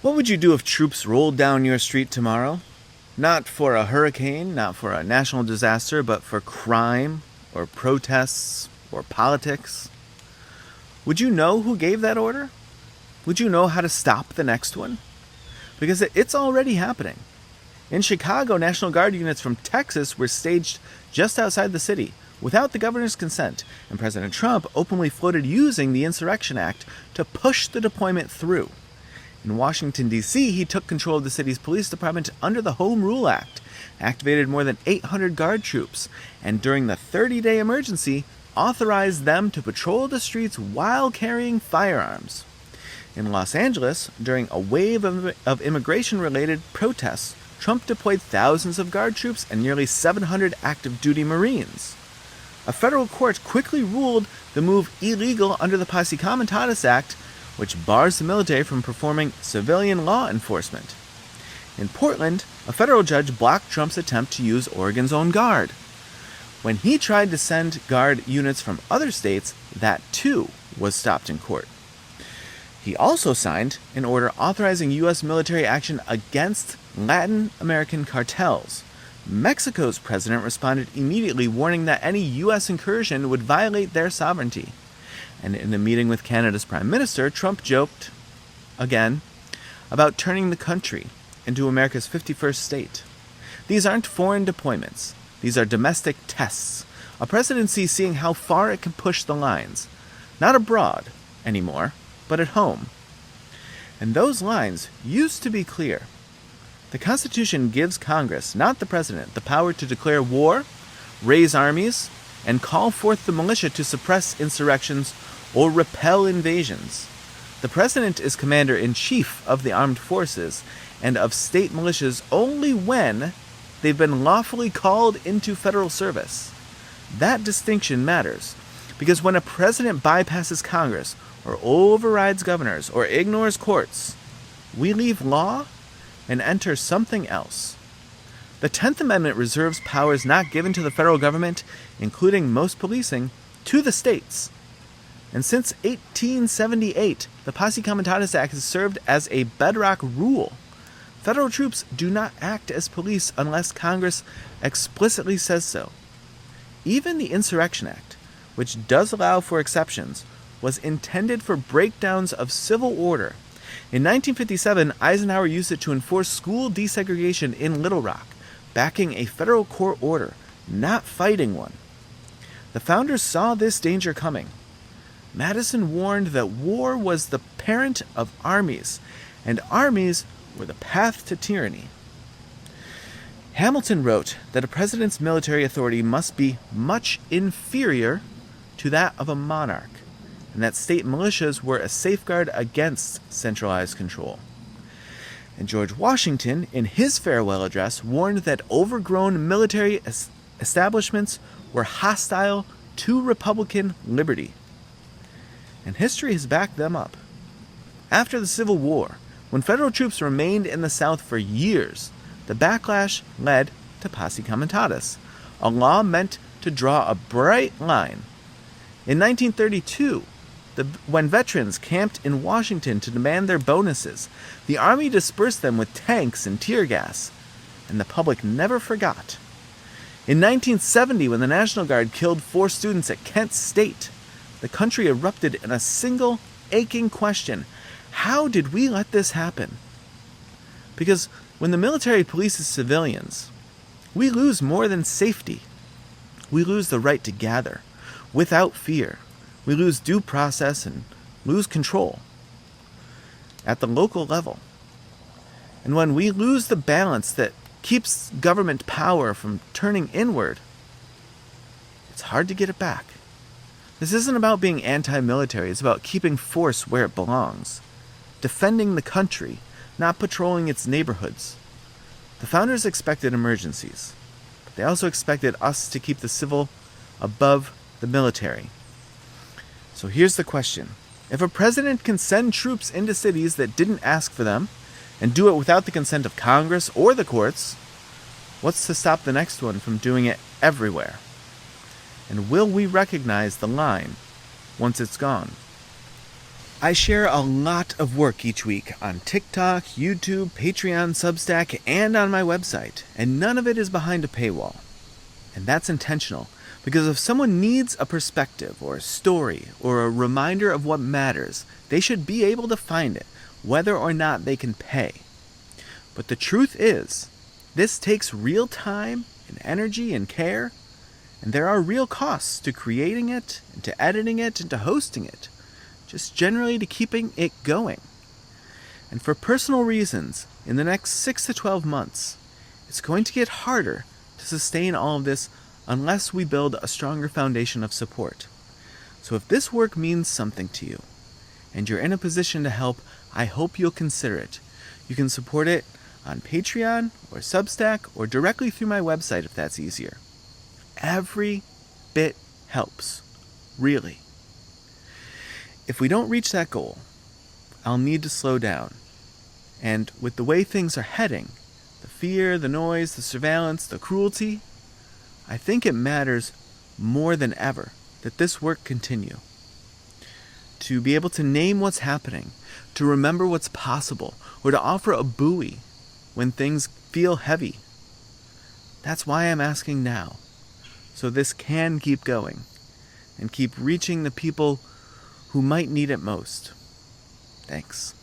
What would you do if troops rolled down your street tomorrow? Not for a hurricane, not for a national disaster, but for crime, or protests, or politics? Would you know who gave that order? Would you know how to stop the next one? Because it's already happening. In Chicago, National Guard units from Texas were staged just outside the city without the governor's consent, and President Trump openly floated using the Insurrection Act to push the deployment through. In Washington, D.C., he took control of the city's police department under the Home Rule Act, activated more than 800 Guard troops, and during the 30-day emergency, authorized them to patrol the streets while carrying firearms. In Los Angeles, during a wave of immigration-related protests, Trump deployed thousands of Guard troops and nearly 700 active-duty Marines. A federal court quickly ruled the move illegal under the Posse Comitatus Act, which bars the military from performing civilian law enforcement. In Portland, a federal judge blocked Trump's attempt to use Oregon's own Guard. When he tried to send Guard units from other states, that too was stopped in court. He also signed an order authorizing U.S. military action against Latin American cartels. Mexico's president responded immediately, warning that any U.S. incursion would violate their sovereignty. And in a meeting with Canada's Prime Minister, Trump joked, again, about turning the country into America's 51st state. These aren't foreign deployments. These are domestic tests. A presidency seeing how far it can push the lines. Not abroad anymore, but at home. And those lines used to be clear. The Constitution gives Congress, not the president, the power to declare war, raise armies, and call forth the militia to suppress insurrections or repel invasions. The president is commander-in-chief of the armed forces and of state militias only when they've been lawfully called into federal service. That distinction matters, because when a president bypasses Congress or overrides governors or ignores courts, we leave law and enter something else. The 10th Amendment reserves powers not given to the federal government, including most policing, to the states. And since 1878, the Posse Comitatus Act has served as a bedrock rule. Federal troops do not act as police unless Congress explicitly says so. Even the Insurrection Act, which does allow for exceptions, was intended for breakdowns of civil order. In 1957, Eisenhower used it to enforce school desegregation in Little Rock, backing a federal court order, not fighting one. The founders saw this danger coming. Madison warned that war was the parent of armies, and armies were the path to tyranny. Hamilton wrote that a president's military authority must be much inferior to that of a monarch, and that state militias were a safeguard against centralized control. And George Washington, in his farewell address, warned that overgrown military establishments were hostile to Republican liberty. And history has backed them up. After the Civil War, when federal troops remained in the South for years, the backlash led to Posse Comitatus, a law meant to draw a bright line. In 1932, when veterans camped in Washington to demand their bonuses, the Army dispersed them with tanks and tear gas, and the public never forgot. In 1970, when the National Guard killed 4 students at Kent State, the country erupted in a single, aching question: how did we let this happen? Because when the military polices civilians, we lose more than safety. We lose the right to gather without fear. We lose due process and lose control at the local level. And when we lose the balance that keeps government power from turning inward, it's hard to get it back. This isn't about being anti-military. It's about keeping force where it belongs, defending the country, not patrolling its neighborhoods. The founders expected emergencies, but they also expected us to keep the civil above the military. So here's the question. If a president can send troops into cities that didn't ask for them, and do it without the consent of Congress or the courts, what's to stop the next one from doing it everywhere? And will we recognize the line once it's gone? I share a lot of work each week on TikTok, YouTube, Patreon, Substack, and on my website, and none of it is behind a paywall. And that's intentional, because if someone needs a perspective or a story or a reminder of what matters, they should be able to find it, whether or not they can pay. But the truth is, this takes real time and energy and care, and there are real costs to creating it, and to editing it, and to hosting it. Just generally to keeping it going. And for personal reasons, in the next 6 to 12 months, it's going to get harder to sustain all of this unless we build a stronger foundation of support. So if this work means something to you, and you're in a position to help, I hope you'll consider it. You can support it on Patreon or Substack or directly through my website if that's easier. Every bit helps, really. If we don't reach that goal, I'll need to slow down. And with the way things are heading, the fear, the noise, the surveillance, the cruelty, I think it matters more than ever that this work continue. To be able to name what's happening, to remember what's possible, or to offer a buoy when things feel heavy. That's why I'm asking now, so this can keep going and keep reaching the people who might need it most. Thanks.